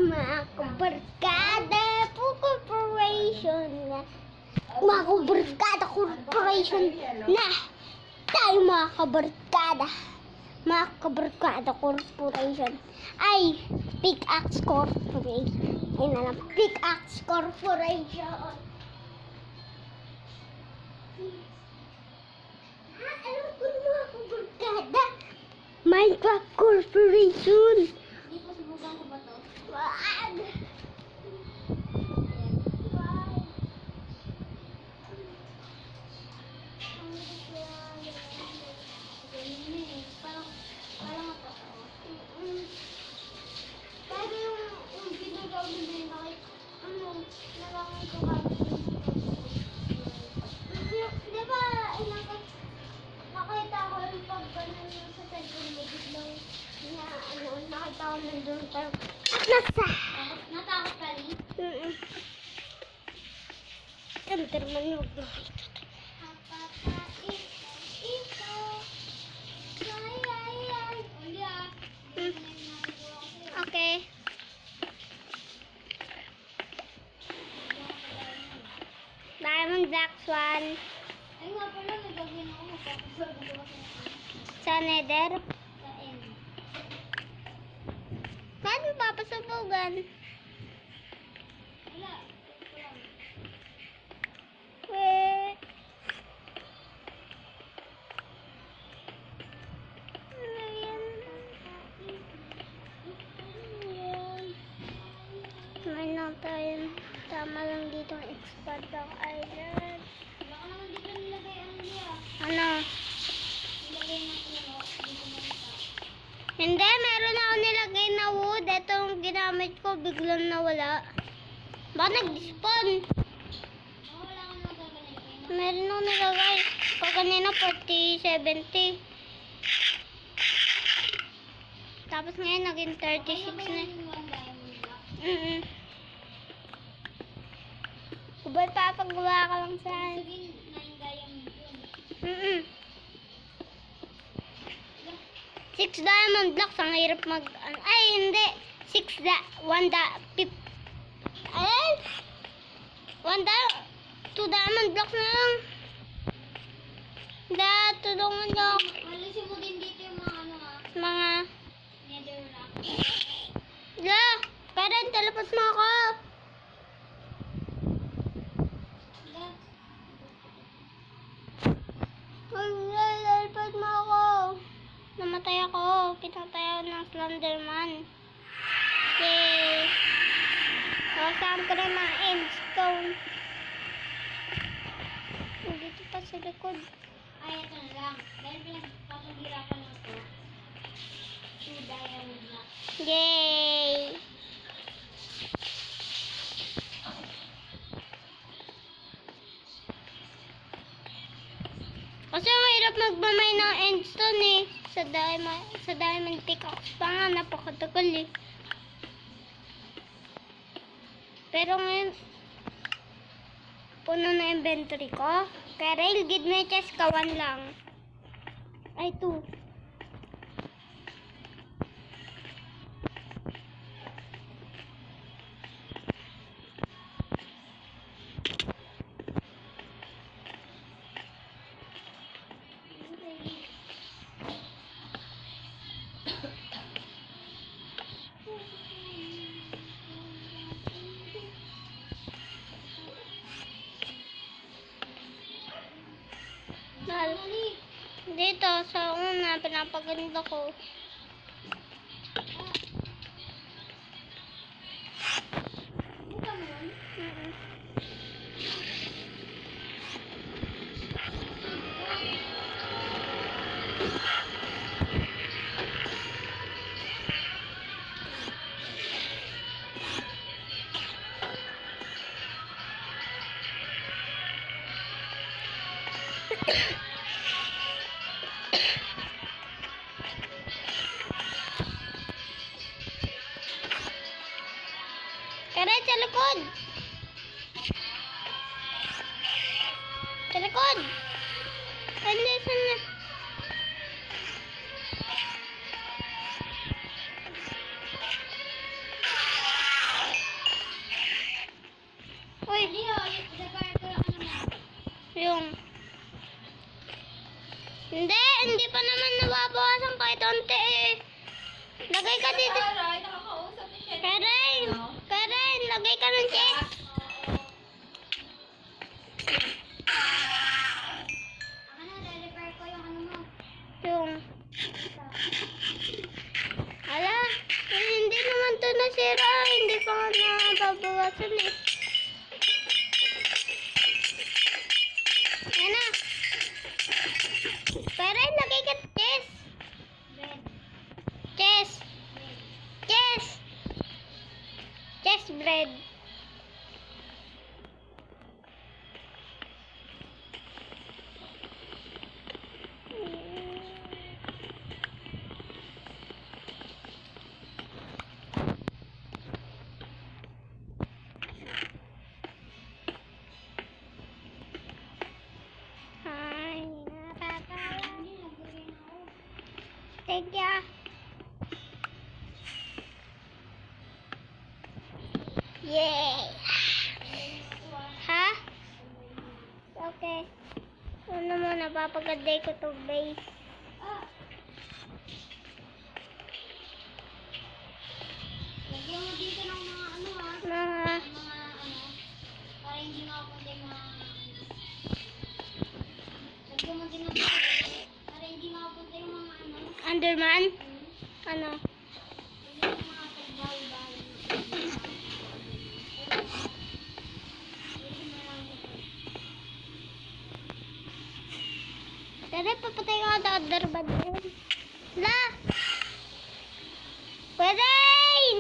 mga kabarkada po corporation na. Mga kabarkada corporation na. Tayo mga kabarkada. Mga kabarkada corporation ay Pickaxe Corporation. Ayun na lang, Pickaxe Corporation. Alam ko na mga kabarkada. Minecraft Corporation. Hindi po subukan ko ba to? Wag. Parang matotoo. Pero yung ginagawa mo din nakit, nalangan ko kami. Di ba, nakita ko yung pag ganun sa cellphone mo, biglang nakita ko nandun parang Nasa. natakot ka rin. Enter man yung Okay. Diamond Black Swan. Ay nga pala, may gagawin ako. Magpapasarap ko Sa Nether. sa end. Saan mo papasubugan? Wala. Wait. Ayan. May na tayo. Tama lang dito ang expand ng island. Wala ka naman dito nilagay ang niya. Ano? Nilagay na puno. Dito mo ito. Hindi, meron ako nilagay na wood. Ito yung ginamit ko, biglang nawala. Baka nag-spawn. Wala ka naman gagawin. Meron ako nilagay. Pag kanina 40, 70. Tapos ngayon naging 36 na. Yung one diamond block. Kubay papagawa ka lang sa akin. Sabihin, 9 diamond yun. 6 diamond blocks. Ang hirap ay, hindi. 1 ayun. 2 diamond blocks na lang. Tulungan niyo ako. Walisin mo din dito yung mga Mga, netherrack. parang teleport mo ako. Teleport mo ako. Namatay ako. Pinatay ng Slenderman. Yay. Kasama ko rin mga endstone. Dito pa sa likod. Ay, ito na lang. Dahil pinagpapagirapan mo ito. 2 diamond block. Yay! Kasi mahirap magmamay ng endstone eh. Sa diamond pickaxe pa nga, napakatagal eh. Pero ngayon, puno na inventory ko. Kaya rail, give me chest ka, 1 lang. Ay, 2. Dito, sa una, pinapaganda ko. Bukan mo yun? Kaya sa likod. Sa likod. Hindi, sana. Yung... Hindi pa naman nababawasan kahit onti eh. Lagay ka dito. Aray, nakakausap ni Shelly. Karen, lagay ka ng chest. Ako na, re-repair ko yung ano mo. Yung... Ala, hindi naman to nasira. Hindi pa nga nababawasan eh. Yan na. Karen, lagay ka chest. Red. Chest. Chest. Chest bread. Ay, nakakala. Thank you. Yay! Ha? Okay. Ano muna, papagaday ko to base. Lagyan mo dito ng mga ano ha. Mga Mga ano. Para hindi makapunta yung mga... Lagyan mo din ng... Para hindi makapunta yung mga ano. Underman? Ano? Lagyan mo mga pagbawi-bawi. Tara, papatay ko ang underman yun. La! Pwedeng!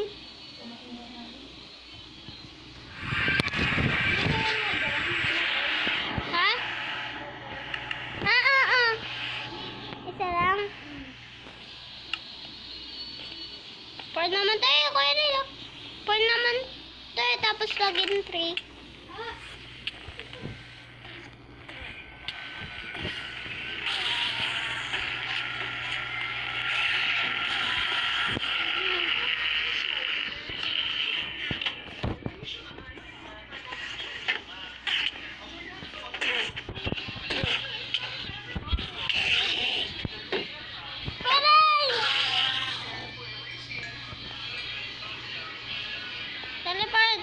Ha? Isa lang. Four naman tayo, kuya Rio. Four naman tayo, tapos login 3. Teleport!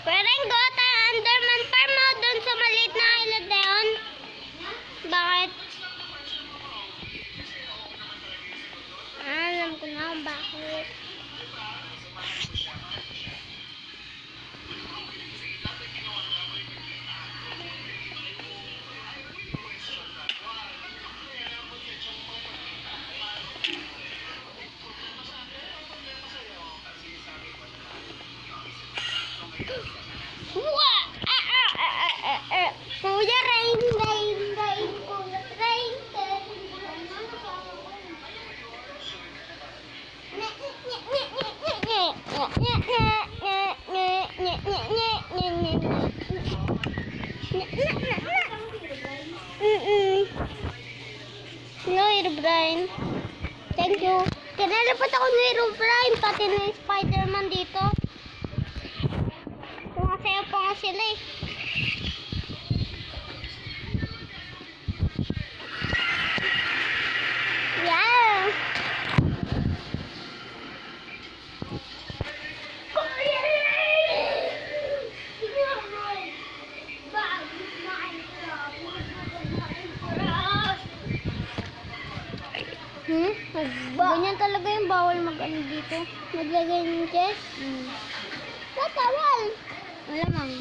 Pwedeng go tayo Underman Farm mo dun sa maliit na island na yun. Bakit? Alam ko na kung bakit. Wah! Kuya Rain, Kuya Rain. No, Herobrine. Thank you. Kinalipot ako ni Herobrine, pati ni Spider-Man dito. Sumasayaw pa nga sila eh. Yeah! Ganyan talaga yung bawal mag-ano dito. Naglagay ng chest. Ba't bawal? Malamang.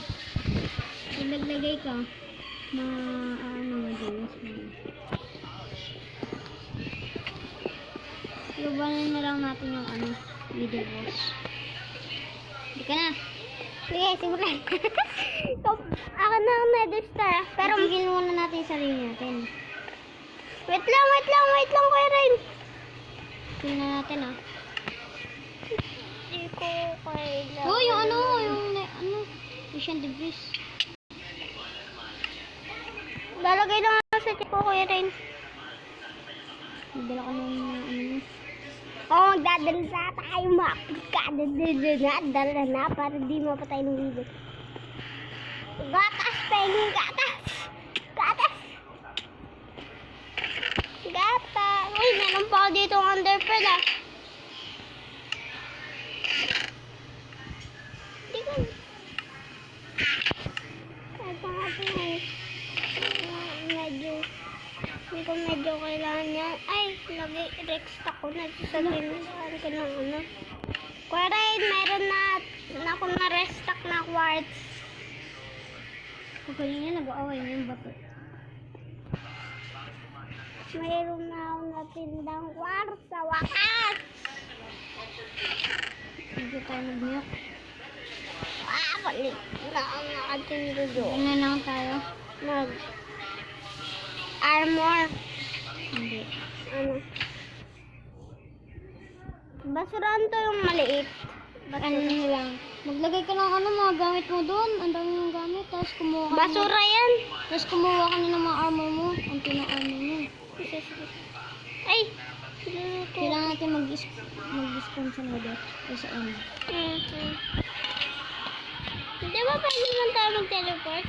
Kung naglagay ka, mga James mo. Ibabanin na lang natin yung video boss. Hindi ka na. Sige, simulan. Ako na ang nether star. Pero magiging muna natin yung sarili natin. Wait lang, Kuya Rain. Tingnan natin Hindi ko kailangan. Oh, yung Mission Debris. Lalagay lang ako sa tipo, Kuya Rain. Magdala ka ng mga ano. Oo, magdadala na tayo mga dala na para di mapatay ng ibon. Gatas, penguin, gatas! Gatas! Gatas! Uy, meron pa ako dito ang underpearl ah. Hindi ko... Kahit pa nga ito hindi ko medyo kailangan yan. Ay, lagi restock ko na. Sasabihin ko ng ano. Quartz, meron na ako na restock na quartz. Kapag yun, nag-aaway na yung bato. Mayroon na ako natindang quartz sa wakas. Hindi tayo nag-milk. Balik na ang nakatindo doon. Ano lang tayo? Armor. Hindi. Ano? Basurahan to yung maliit. Ano lang. Maglagay ka ng ano, mga gamit mo doon. Ang dami mong gamit. Tapos kumuha ka Basura yan. Tapos kumuha ka na ng mga armor mo. Ang pinang-armor mo. Ay! Kailangan natin mag-sponsor na doon. Sa end. Di ba pwede naman tayo mag-teleport?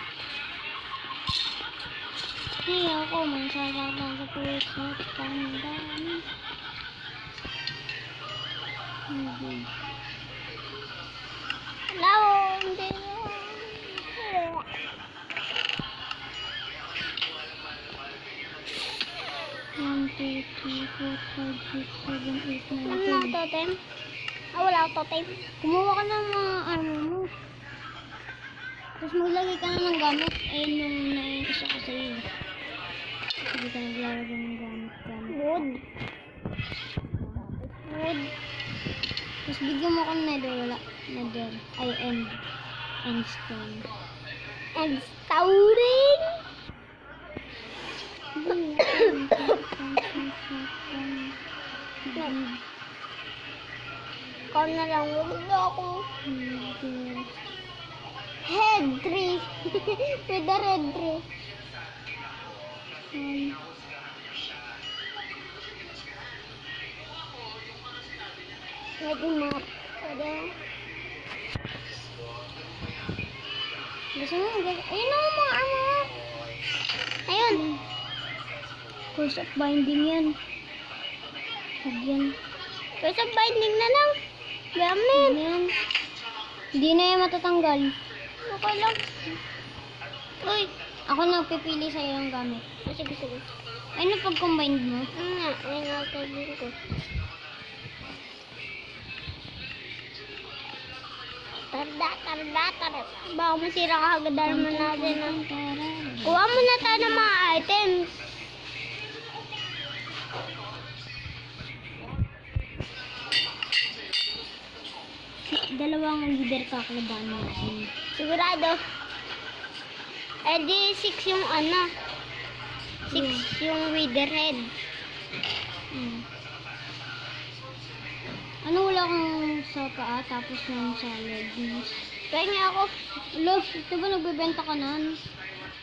Hindi ako. Masasaktan sa puwit na tandaan. Hindi. Hello! Hindi na. 1, 2, 3, 4, 5, 6, 7, 8, 9, Ano lang totem? Wala ako totem. Kumuha ka ng mga armor mo. Tapos maglagay ka na ng gamit. Ayun yung isa ko sa'yo. Hindi ka naglalagay ng gamit. Wood. Wood. Tapos bigyan mo ko ng nether. Wala. Nether. Ay, end stone. And stouring. Ikaw na lang. Huwag na ako. Head tree. With the red tree. Pwede map. Pwede. Gusto mo? Ayun na mga armor. Ayun. Course of binding yan. Huwag yan. Kasi binding na lang. Gamit. Ano yan? Hindi na yan matatanggal. Okay lang. Uy. Ako na pipili sa'yo ng gamit. Sige, sige. Ano pag-combine mo? Ano nga? Ayun nga sabihin ko. Tarda. Baka masira ka agad naman natin. Kuha muna tayo ng mga items. Dalawang leader kakalabanan natin. Sigurado. Eh di 6 yung ano. 6 yung witherhead. Ano wala kang sa paa tapos nang sa leggings? Kaya ako. Lo, diba nagbebenta ka nan?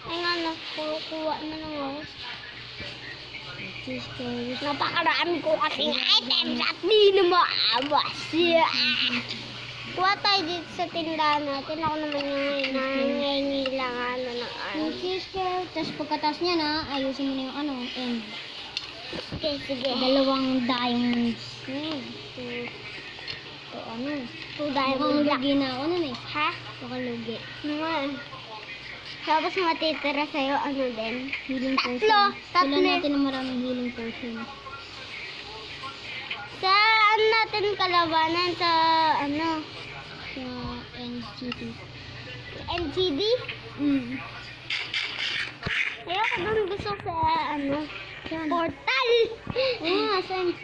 Ay nga na. Kuha na lang ako. Sisters. Napakarami ko kasing items at di na maabas. Kuha tayo dito sa tindahan natin. Ako naman yung nangangilangan ng ano. Sister. Tapos pagkatas niya na, ayusin mo na yung ano, end. Okay, sige. Dalawang diamonds. Ito ano? 2 Mukhang diamond block. lugi na ako nun eh. Ha? Baka lugi. Naman. Tapos matitira sa'yo ano din. Healing potion. Tatlo. Kailan natin ng maraming healing potion. Sa ano natin kalabanan sa ano? Sa NCT. NCD? Ayoko dun gusto sa ano? Portal! Sa NCT.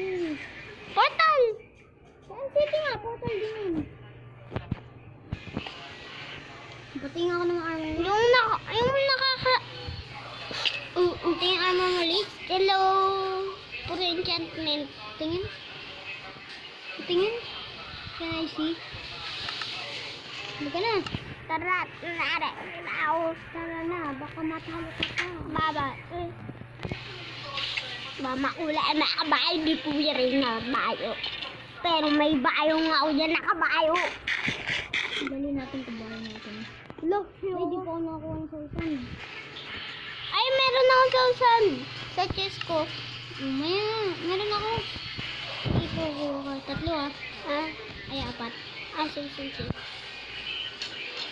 Portal! Sa NCT nga, portal din yun. Patingin ako ng armor mo. Yung nakaka... Tingin armor mo, Lee. Hello! Puro enchantment. Tingin. Tingin. Can I see? Baka na. Tara Tara na, baka matalo ka pa. Baba. Mama, wala na kabayo. Di po rin na bayo. Pero may bayo nga ako dyan na kabayo. Dali natin kabayo natin. Look, Ay, di pa ako nakakuha ng sausan. Ay, meron akong sausan sa chest ko. Meron ako. Ito, tatlo ah. Ah, Ay, apat. sige.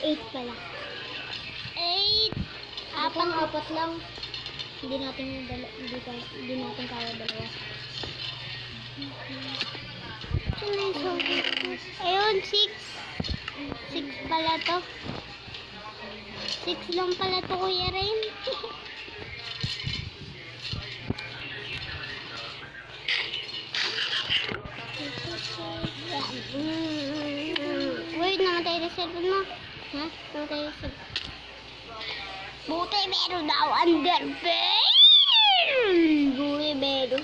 8 pala. 8. Apat lang. Hindi natin kaya dalawa. Saan na yung sausan ko? Ayun, 6. 6 pala to. 6 lang pala to, Kuya Rain. Wait, namatay na cellphone mo. Ha? Namatay na cellphone. Buti meron daw underwear. Buti meron.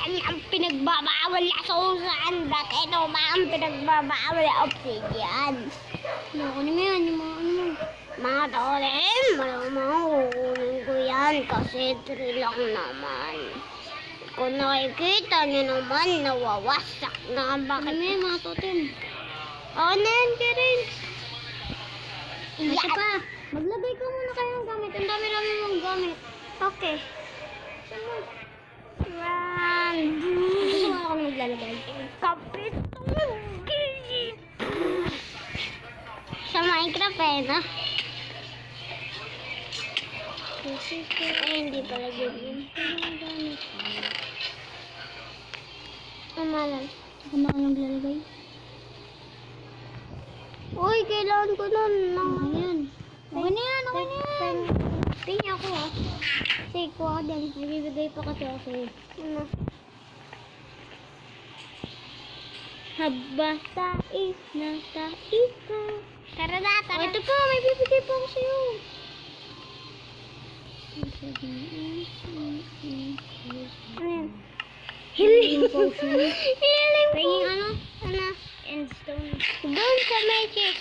Ang pinagbabawal na sausan. Ba't ito ba ang pinagbabawal na obsidian? Kunin mo yan, yung mga ano mo. Mga tolen, malamang kukunin ko yan kasi 3 lang naman. Kung nakikita niyo naman, nawawasak na. Kunin mo Bakit? yan, mga totem. Oo na yan, Karen. Ito pa. Maglagay ka muna kayo ng gamit. Ang dami-dami mong gamit. Okay. Saan mo? Run. Gusto mo ako maglalagay. Kapit. Sa Minecraft eh, no? Ay, hindi pala yun. Umalan. Ako na ako naglalagay. Uy, kailangan ko nun. Ayan. Okay na yan, okay na yan. Tingnan ako ah. Sige, kuha ka dyan. Nagbibigay pa kasi ako sa'yo. Ano? Haba tais na tais ka. Tara na, Oh, tara. ito pa, may bibigay pa ako sa'yo. Ano yan? Healing potion. Healing Paging ano? Ano? Endstone. Doon sa magic.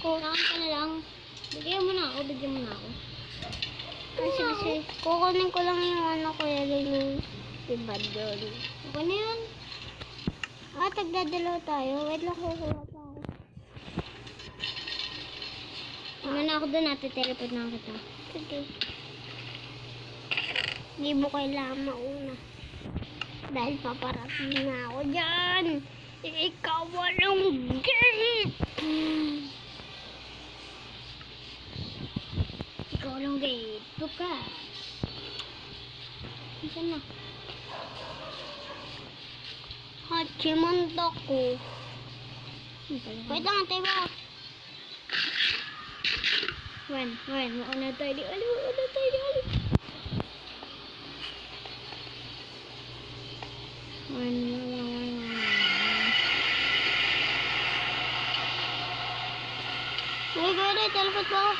Kuhaan ka na lang. Bigyan mo na ako, bigyan mo na ako. Sige. Kukunin ko lang yung ano ko yung iba doon. Okay na yan. Tagdadalaw tayo. Wait lang, kukuha pa ako. Tama na ako doon, teleport na kita. Sige. Hindi mo kailangan mauna. Dahil paparating na ako dyan. Ikaw walang gate. Ikaw lang gate. Buka. Saan na? Hachimonto ko. Wait lang, tayo ba? Mauna tayo di. Mauna tayo di. Uy, teleport mo ako.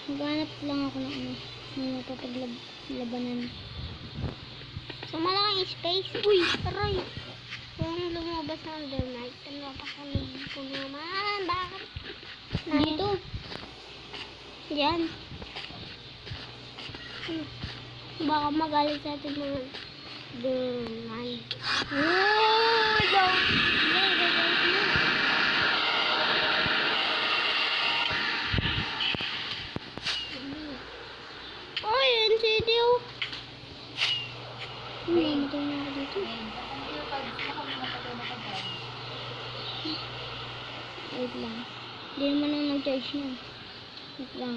Maghanap lang ako ng ano. Ng mapapaglabanan. Sa malaking space. Uy, aray. Kung lumabas na Under Night, napakalog ko naman. Bakit? Dito. Yan. Baka magalit sa ating mga Derman. Uy, daw. Uy, NCD oh. Mamatay na ako dito. Wait lang. Hindi naman ako nag-charge na. Wait lang.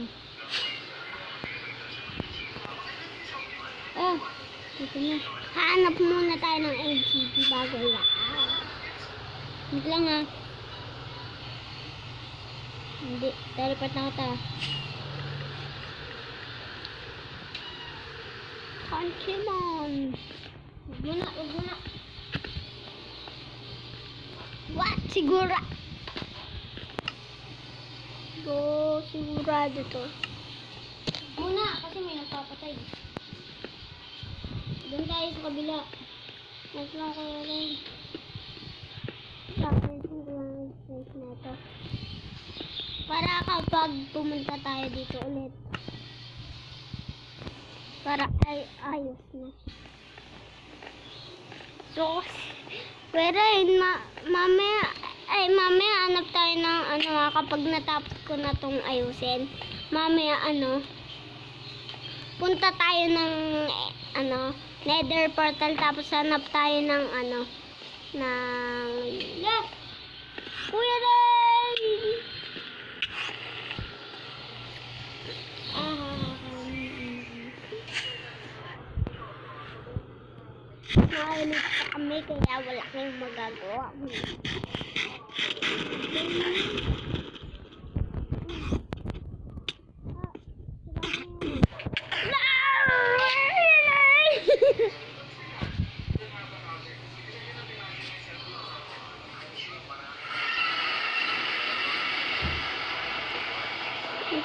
Ah! Dito na. Hanap muna tayo ng NCD bago yan. Wait lang ha. Hindi. Teleport na kita. Kanchimon. Huwag mo na. What? Sigura. Sigurado to. Muna, kasi may nagpapatay. Doon tayo sa kabila. Mas lang kaya rin. Tapos yung lang space na to. Para kapag pumunta tayo dito ulit. Para ay ayos na. So, pero mamaya hanap tayo ng kapag natapos ko na tong ayusin. Mamaya punta tayo ng nether portal tapos hanap tayo ng ng Kuya Ray! Nakainip pa kami kaya wala kayong magagawa.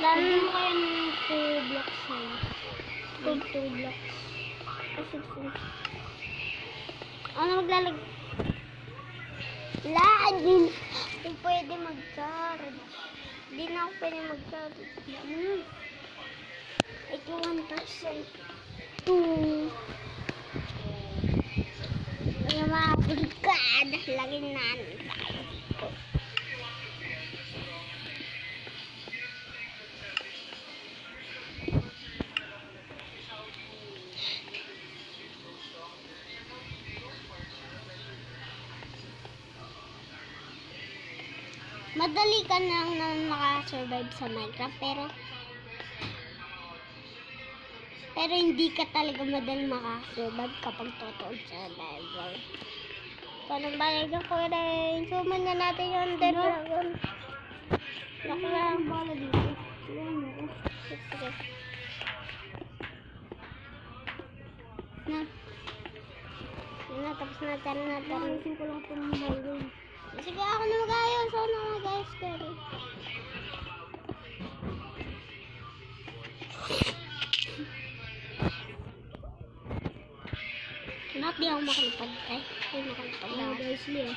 Lagyan mo kaya ng 2 blocks na. 2 blocks. Ano maglalag? Hindi pwede mag-charge. Hindi na ako pwede mag-charge. Ito 1%. 2. Ano makapulog ka? Laging nanin tayo. Madali ka lang na makasurvive sa Minecraft pero hindi ka talaga madaling makasurvive kapag totoo survivor. Paano ba yung ko rin? Suman na natin yung Ender Dragon. Lock lang. Bala dito. Tulungan mo ko. Sige. Na. Yun na, tapos na. Tara na. Ayusin ko lang ito ng highway. Sige, ako na mag-ayos. Ako na mag-ayos ka rin. Not di ako makalipad. Ay, makalipad na. Guys, Leo.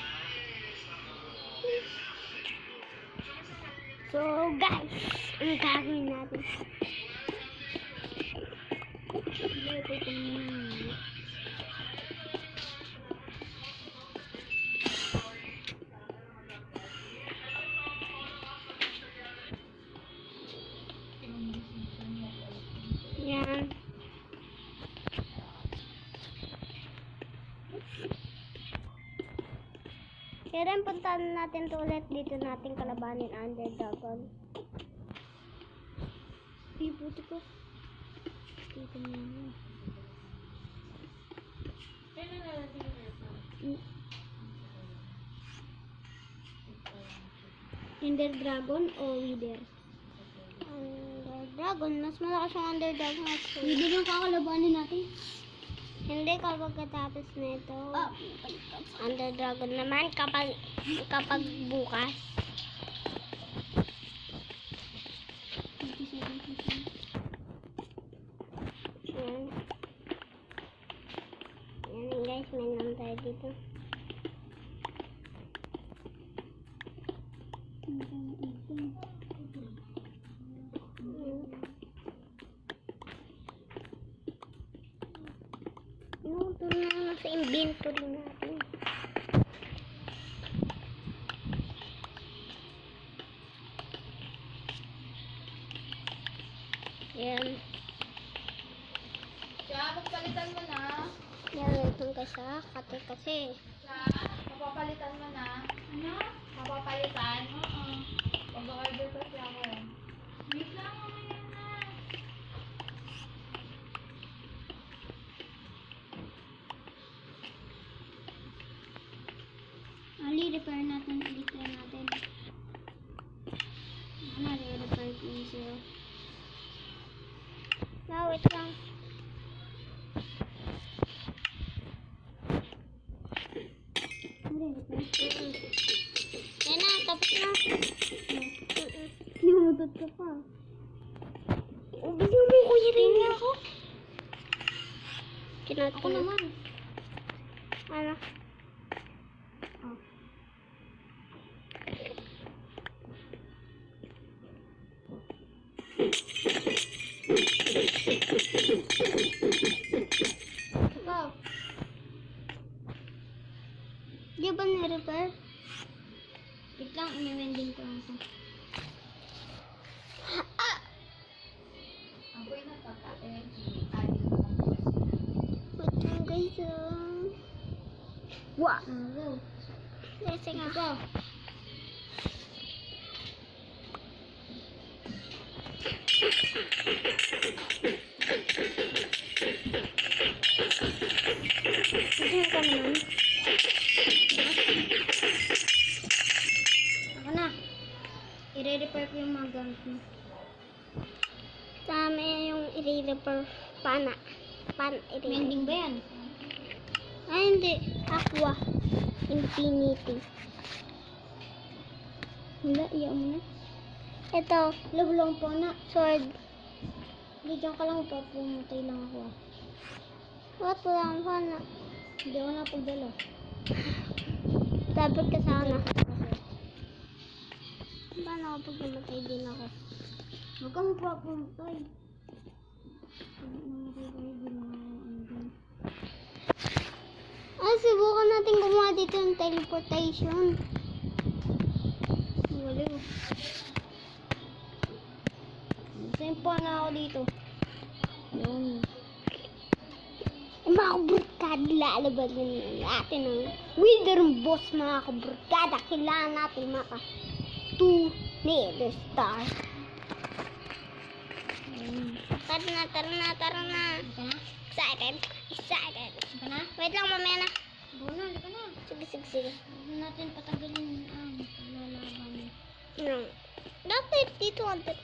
So, guys, ang gagawin natin. Ito itong Yan. Kaya rin puntahan natin to ulit dito natin kalabanin Ender Dragon. puti ko. Dito mo yun. Ender Dragon o Wither? Ender Dragon, mas malakas yung Ender Dragon. Wither yung kakalabanin natin. Hindi kapag katapos nito. Ender Dragon naman kapag bukas. Yan. Yan guys, may naman tayo dito. Ito na sa inventory natin. Yan. Siya, magpalitan mo na. Yan, itong kasi. Mapapalitan mo na. Ano? Mapapalitan? Oo. Mag-order kasi ako eh. Wait lang, mamaya na. Ali, repair natin. Repair natin. Ano, repair ko yung zero. Wait lang. Ano, repair? Yan na, tapos na. Limutot ka pa. Ubigyan mo ko rin ako. Ako naman. Ano? Oh. Ikaw. Di ba na-repair? Wait lang, imimending ko lang ito. Ako'y napakain. Ayun lang po. Wait lang guys. Wow. Go. Let's nga. Ikaw. Sige ka naman. Ako na. I-repair ko yung mga gamit mo. Sa amin yung i-repair pana. I-repair. Mending ba yan? Ay, hindi. Aqua. Infinity. Wala, iyan mo na. Ito. Lagulong po na. Sword. Hindi, dyan ka lang pa. Pumatay lang ako. What? Wala akong pana. Hindi ako napagdala. Dapat ka sana. Paano ako pag namatay din ako? Huwag kang papuntay. Namatay kayo din mga ano din. Ah, subukan natin gumawa dito ng teleportation. Waliw. Same pa na ako dito. Yun. Mga kabrikada, lalabanan natin ang Wither Boss, mga kabrikada. Kailangan natin maka 2 Nether Star. Tara na, tara na, tara na. Halika na? Excited, excited. Halika na? Wait lang, mamaya na. Go na, halika na. Sige, sige, sige. Huwag natin patagalin ang paglalaban. No. Dapat dito ang ba?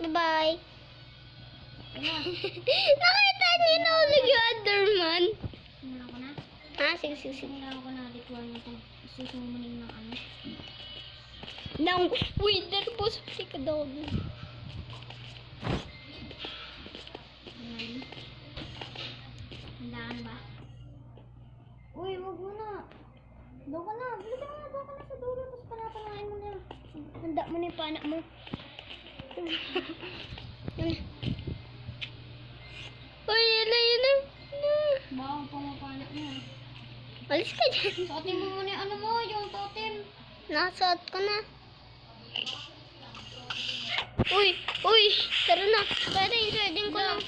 Bye-bye. Nakita niyo na ulit yung Underman. Sinala ko na? Ah, sige, sige, sige. Sinala ko na ritual na ito. Susumunin ng ano. Nang Wither Boss, hindi ka daw. Ready? Handaan ba? Uy, wag mo na. Doon ka na. Bilisan mo na. Doon ka na sa dulo. Tapos panapanahin mo na. Handa mo na yung panak mo. Uy, yun na, yun na. Baka ang pamapanak mo. Alis ka dyan. Suotin mo muna yung ano mo, yung totem. Nakasuot ko na. Uy, uy, tara na. Pwede yung sardin ko lang.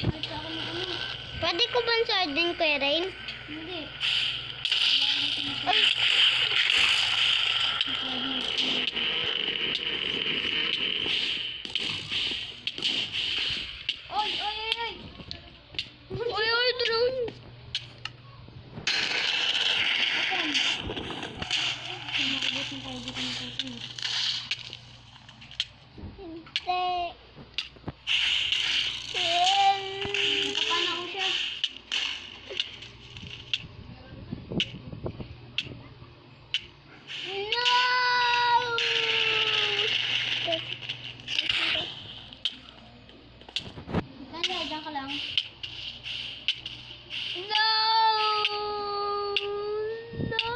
Kahit ako ng ano. Pwede ko ba yung sardin ko, Rain? Hindi. Ay, Oy, oy, oy, oy. uy, uy, drone. Totem. Nakabot mo kayo dito ng totem. Hindi. Yan. Nakapana ko siya. No! Kaya, dyan ka lang. No! No!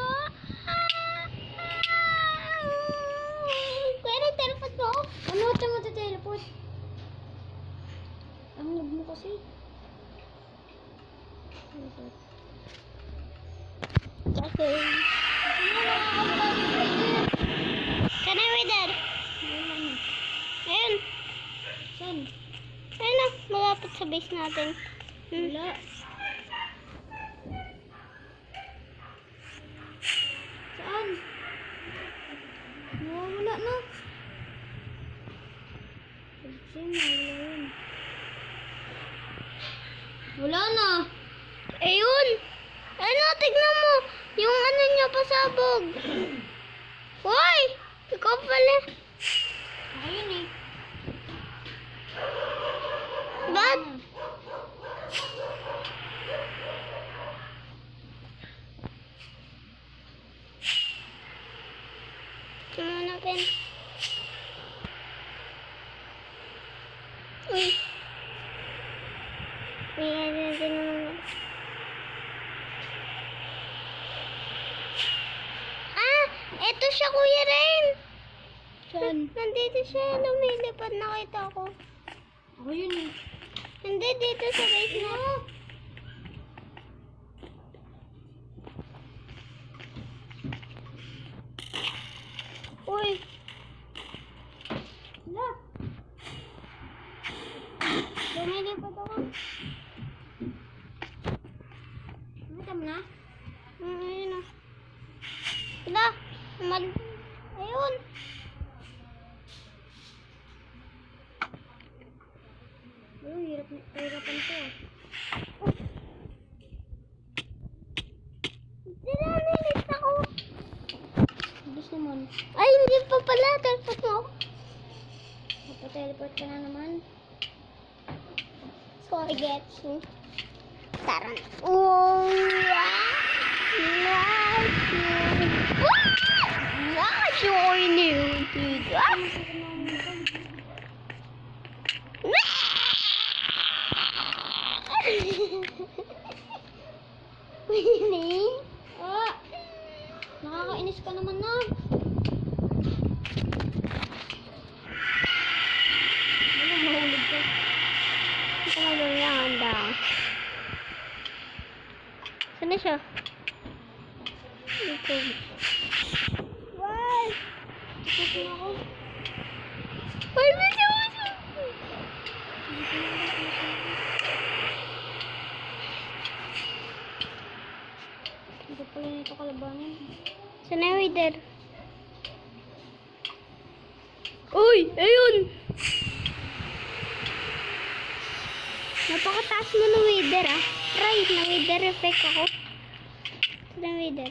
Pwede teleport mo ako? Ano ito mo teleport? Ang noob mo kasi. Teleport. Okay. Can I read that? Ayun. Saan? Ayun na. Malapit sa base natin. Wala. Saan? Wala na. Kasi nawala yun. Wala na. Ayun. Ano, tignan mo. Yung ano niya pasabog. Hoy! Ikaw pala. Ako yun eh. Ba't? Tumuna, Pen. Uy. May ano din naman. Ah! Eto siya, Kuya Rain. Saan? Nandito siya, lumilipad, nakita ko. Ako yun eh. Hindi, dito sa base na. Uy! Hala. Lumilipad ako. Nakita mo na? Ayun na. Wala! Ayun! Ayun, hirapan to ah. Sinanilis ako! Bilis naman. Ay, hindi pa pala. Teleport mo ako. Magpa-teleport ka na naman. So, I get you. Tara na. Oh, Winning? Ah! Nakakainis ka naman na. Ano, mahulog ka? Ito na lang yan daw. Saan na siya? Ito. Why? Ito na ako. Why ba siya? Hindi pala nito kalabanin. Saan na yung wither? Uy! Ayun! Napakataas mo ng wither ah. Try, na wither effect ako. Saan na yung wither?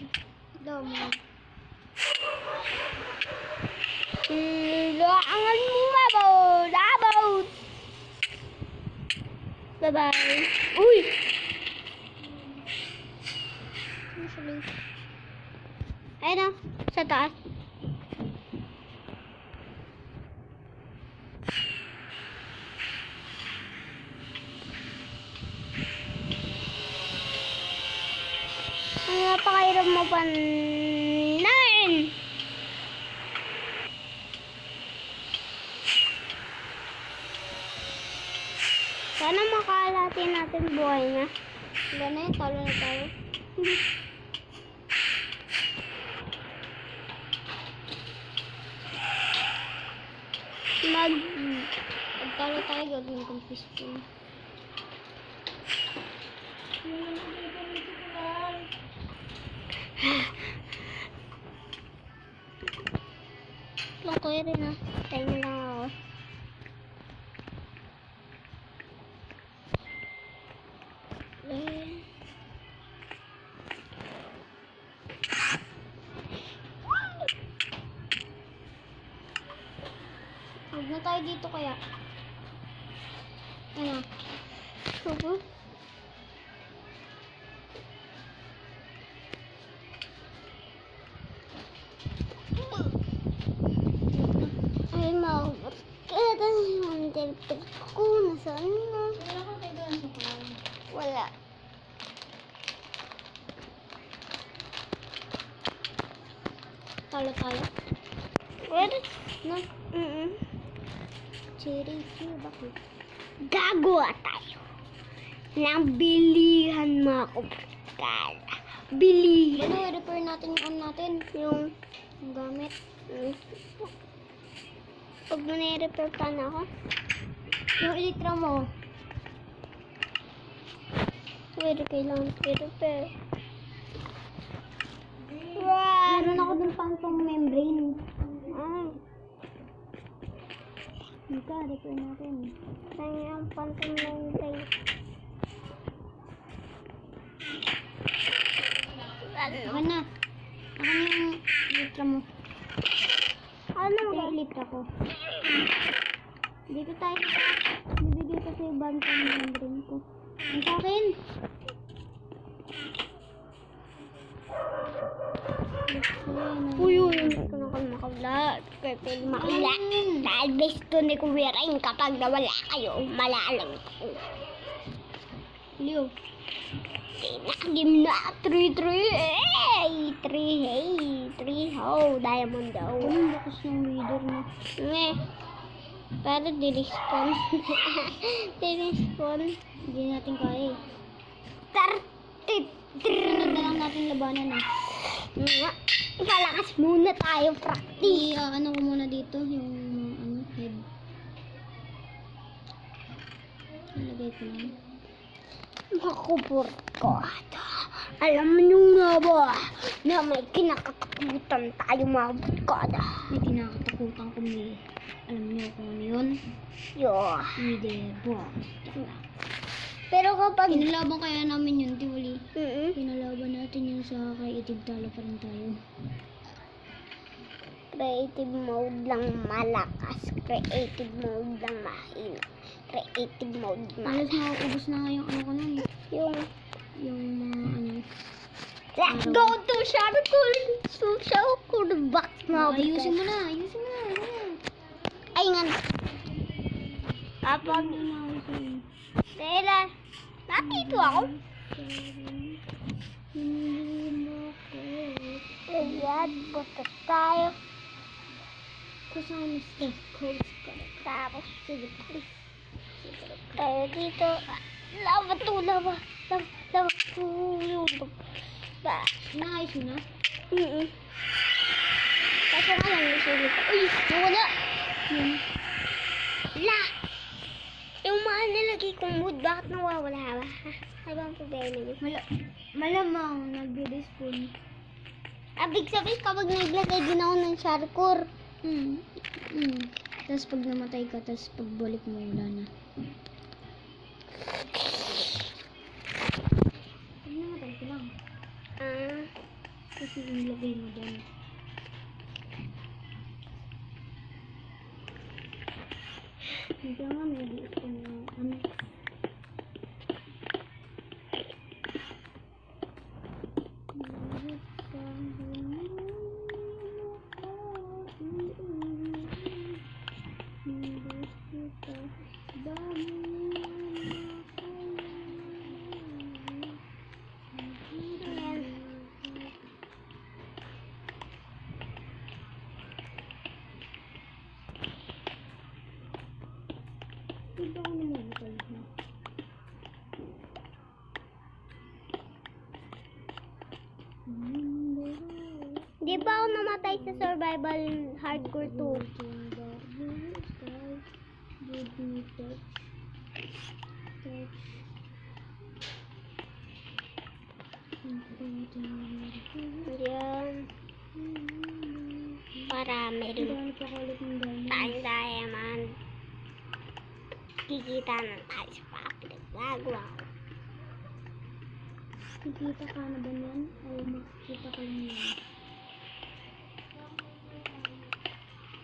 Damo. Laangan mo mabot! Abot! Bye-bye! Uy! Ano siya lang? Ayun na, sa taas. Ang napakahirap mo pa nain! Sana makalati natin buhay niya. Wala na yun, talo na tayo. Pag talo tayo, gagawin kong peaceful. Lungkoy rin ah. Tayo lang ako. Eh. Huwag na tayo dito kaya. Ano? Subo. Ay, maubot. Kaya tayo yung teleport ko. Nasaan na? Wala ka tayo doon sa kawan. Wala. Talo tayo. Where? No? Cherry, bakit? Gagawa tayo ng bilihan mga kubrikala. Bilihan. Ano, i-repair natin yung natin. Yung Yung gamit. pag nire-repair pa na ako. Yung elektra mo. Pwede kailangan i-repair. Meron ako dun phantom membrane. Ah, Dito, repair natin. saan yung phantom membrane? Ako na. Ako na yung elektra mo. Ano Ito ba? yung elektra ko. Dito tayo. Bibigay ko sa yung phantom membrane ko. Ang sa akin. Uy, hindi ko na kayo makawala. Kaya pwede makawala. Dahil besto ni Kuya Rain kapag nawala kayo, malalang ko. Leo. Hindi Game na. 3-3. Hey! 3, hey! 3, ho. Diamond daw. Ang lakas ng leader mo. Nge. Pero di-respawn. Di-respawn. Hindi natin kaya eh. 33. Ganda lang natin labanan ah. Nga. Palakas muna tayo, practice. Ano ko muna dito, yung head. Ilagay ko lang. Makuburkada. Alam niyo nga ba na may kinakatakutan tayo mga burkada? May kinakatakutan ko may. Alam niyo kung ano yun? Yo. Leader boss. Pero kapag... Pinalaban kaya namin yun, Tiwali. Pinalaban natin yun sa creative, talo pa rin tayo. Creative mode lang malakas. Creative mode lang mahina. Creative mode Halos malakas. mauubos na nga yung ano ko nun eh. Yung Yung mga ano. let's go to Sharkul! So Sharkul box na. Ayusin mo na, ayusin mo na. Ay nga. Kapag... Ano na ayusin? Tela. Natito ako. Ayan. Punta tayo. Kasama sa coach ka. Tapos. Sige. Tayo dito. Lava to. Lava. Lava to. Ba. Naayos mo na? Kasi nga lang yung sulit ko. Uy! Nawala! La! Yung mga nilagay kong mood, bakit nawawala ba? Ano ba ang problema niyo? Malamang nagbe-despawn. Abig sabihin kapag naglagay din ako ng Sharkur. Tapos pag namatay ka, tapos pagbalik mo wala na. Pag namatay ka lang. Kasi nilagay mo doon. Hindi nga nag-i-despawn yung ano. Diba ako namatay na? Di ba ako namatay sa survival hardcore 2? Yan. Para meron tayong diamond. Kikita na tayo sa public. Gagawa ko. Nakikita ka na ba yan? O makikita ka lang yan?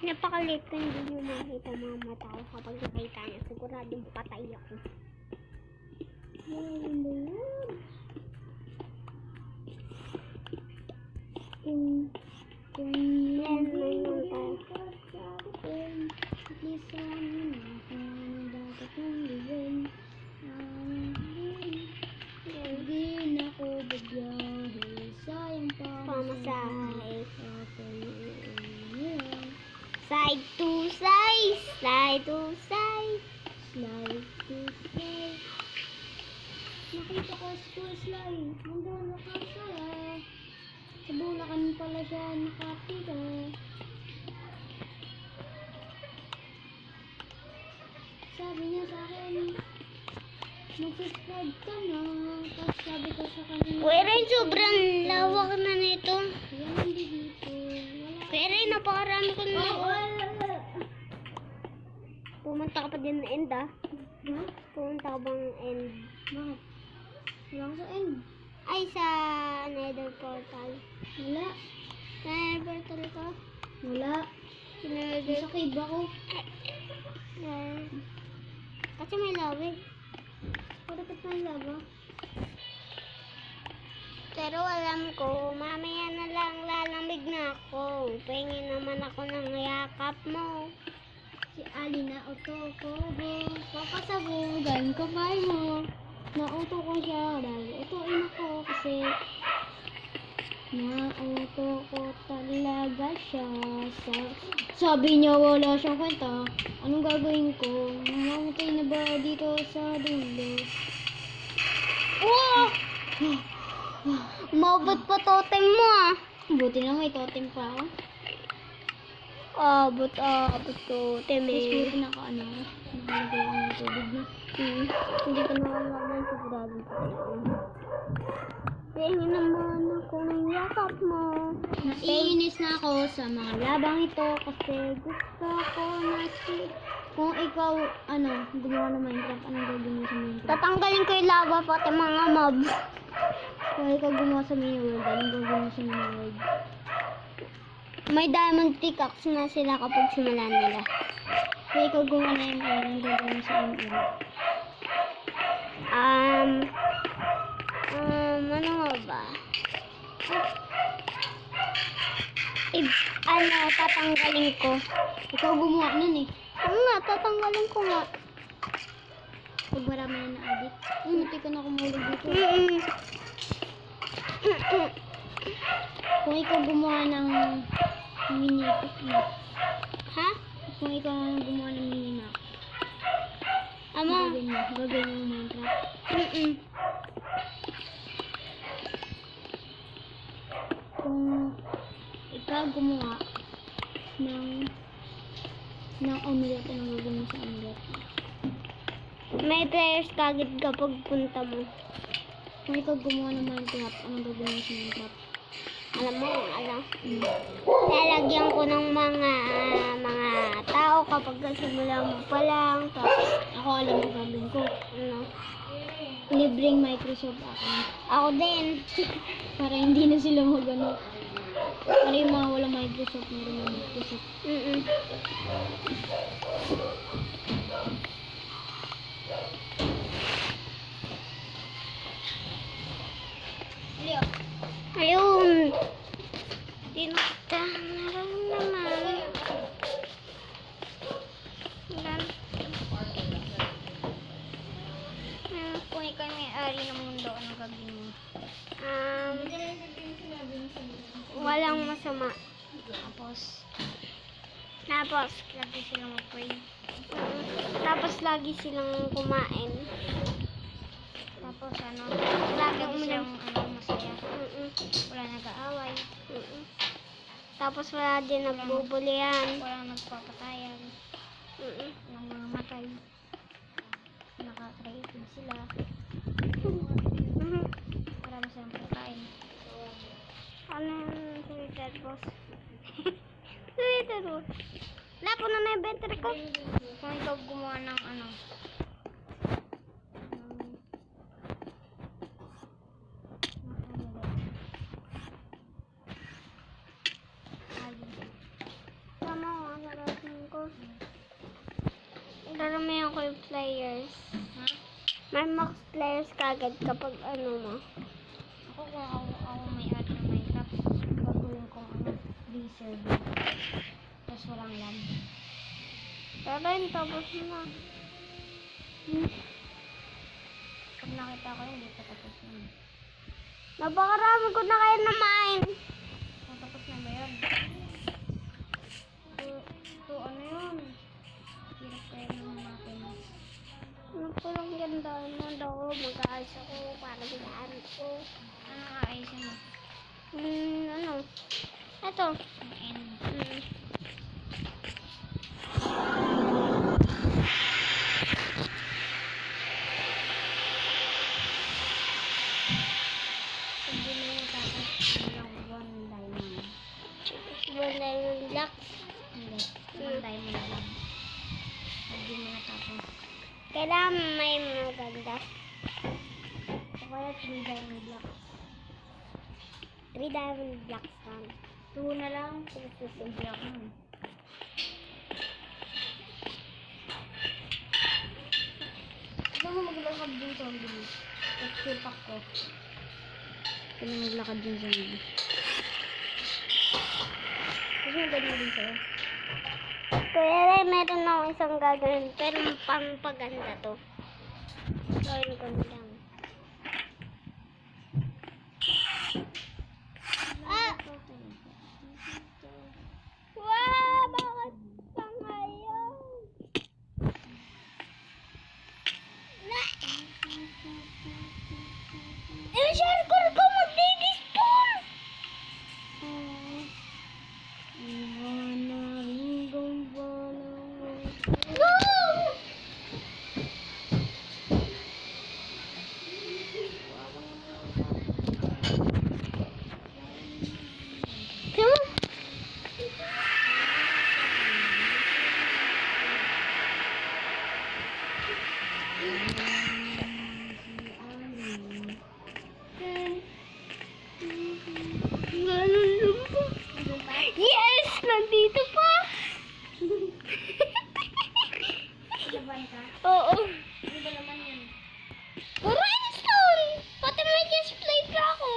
Napakalit ko, hindi nyo makita mga mata ko kapag nakita niya. Siguradong patay ako. Yan ba yan? Kung Yan lang tayo. Hindi na ko bagyahe, sayang pa Pamasahe. Yan. Side to side. Side to side. Slide to slide. Nakita ko school slide. Nandun nakasaya. Sa Bulacan pala siya nakatira. Sabi niya sa akin, mag-subscribe ka na. Tapos sabi ko sa kanya, Pero sobrang lawak na nito. yan hindi dito. Wala. Pero napakarami ko na. Pumunta ka pa din na end ah. Ha? Pumunta ka bang end? Bakit? Wala ko sa end. Ay, sa nether portal. Wala. Sa nether portal ka? Wala. Sa nether. Nasa cave ako. Kasi may lawig. Dapat may lava. Pero alam ko, mamaya na lang lalamig na ako. Pahingin naman ako ng yakap mo. Si Alina Otoko. Papasabugan kamay mo. Nauto ko siya dahil utuin ako. kasi nauto ko talaga siya. Sabi niya wala siyang kwenta. Anong gagawin ko? Mamatay na ba dito sa dulo? Wow! Mabot pa totem mo ah. Buti na may totem pa ako. Abot totem Tapos eh. buti nakalagay ako ng tubig na. Hindi ko na alam sigurado pa yun. Tingin naman ako ng yakap mo. Naiinis na ako sa mga labang ito kasi gusto ko na kung ikaw, gumawa ng Minecraft, anong gagawin mo sa Minecraft? Tatanggalin ko yung lava pati mga mobs. Kung ikaw gumawa sa mini world, anong gagawin mo sa mini world? May diamond pickaxe na sila kapag simulan nila. Kung ikaw gumawa na yung anong gagawin mo sa mini world? Ano nga ba? Tatanggalin ko. Ikaw gumawa nun eh. Oo nga, tatanggalin ko nga. Pag marami na na-addict. Munti ka na kumulog dito. Kung ikaw gumawa ng mini map. Ha? Kung ikaw ang gumawa ng mini map. Ama? Gagawin mo Minecraft. Kung ikaw gumawa ng omelette, anong gagawin mo sa omelette? May players kagad kapag punta mo. Kung ikaw gumawa ng Minecraft, anong gagawin mo sa Minecraft? Alam mo, lalagyan ko ng mga tao kapag simula mo pa lang. Tapos, Ako alam mo gagawin ko. ano, Libreng Microsoft account. ako din. Para hindi na sila magano. Para yung mga walang Microsoft, meron ng Microsoft. Ayun. Tinata naman. Kung ikaw may ari ng mundo, anong gagawin mo? Walang masama. Tapos, lagi sila mag-pray. Tapos lagi silang kumain. Tapos, Lagi lagi silang masaya. Wala nag-aaway. Tapos wala din nagbubulian. Wala nagpapatayan. Walang mga matay. Naka-creative sila. Marami silang pagkain. Ano yung sweeter boss? Sweeter boss. Lapo na na yung inventory ko. Kung ikaw gumawa ng Tama ko, narating ko. Daramihan ko yung players. Ha? May max players kagad kapag mo. Ako kung ako may art ng Minecraft, gagawin kong free server. Tapos walang lag. Tarin, tapos na. Pag nakita ko yun, hindi pa tapos yun. Napakarami ko na kayo na mine. Tapos na ba yun? So ano yun? Hirap kayo naman natin. Ano po lang ganda mo daw. Mag-aayos ako para bilaan ko. Anong aayusin mo? Ano? Ito. Ang end. Pag di mo natapos, walang 1 diamond. Wala yung blocks. Hindi. 1 diamond lang. Pag di mo natapos. Kailangan may maganda. O kaya 3 diamond blocks. 3 diamond blocks lang. 2 na lang. Hindi ako nun. Gusto mo maglakad din sa bilis. Texture pack ko. Gusto mo maglakad din sa bilis. Gusto mo ganyan din sa'yo? Kaya rin, meron ako isang gagawin. Pero pampaganda to. Gawin ko na lang. Eh, Sharkor ko magdi-despawn! No! Come on. Ganun lang ba? Yes! Nandito pa! Laban ka? Oo. Ano ba naman yun? Rhinestone! Pati may display pa ako.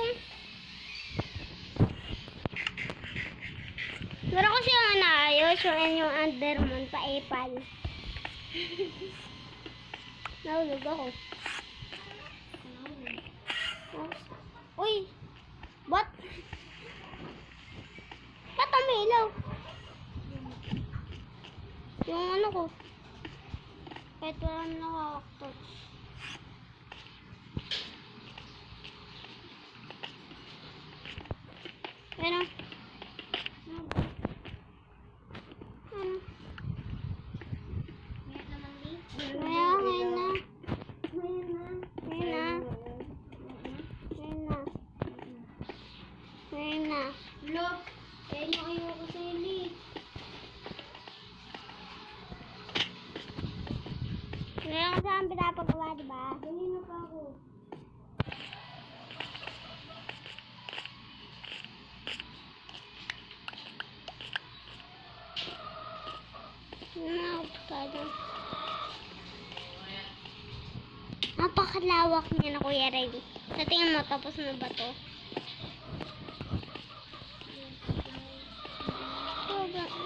Meron ko siyang naayos yung Undermon pa epal. Nahulog ako. Uy! Ba't? Ba't ang ilaw? Yung ano ko. Kahit wala na nakakatouch. Pero, ano? Ngayon naman, di? Ngayon na. Ngayon na. Ngayon na. Ngayon na. Ngayon na. Look, kaya nyo ayoko sa ili. Ngayon ko saan pinapagawa, diba? Ganyan na pa ako. Napakalawak niya na, Kuya Ray. Sa tingin mo, tapos na ba to?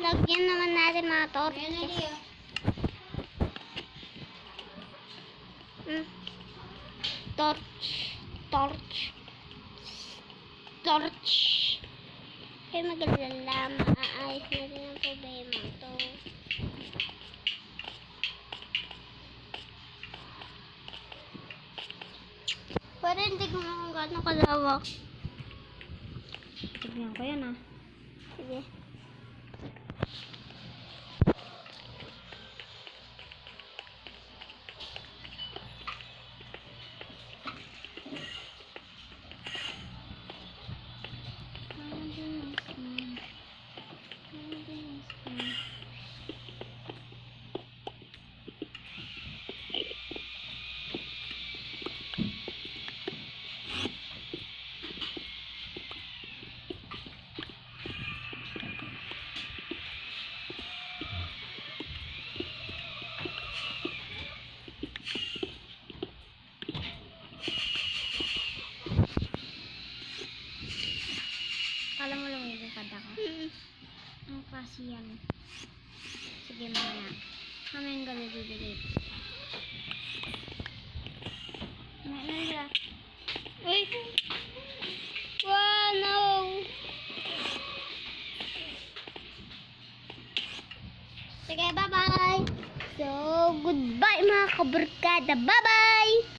Lagyan naman natin mga Ayan na, torches. di ah. Hmm. Torch. Torch. Torch. Kaya magalala, maayos natin ang problema to. Pero hindi ko na kung gaano kalawak. Tignan ko yan ah. Sige. Kala mo lang yung kada ko. Ang klase yan. Sige, mamaya. Mamayang gabi bibigay ko. Mamaya na nila. Uy! Wow, no! Sige, bye-bye! So, goodbye mga kabarkada! Bye-bye!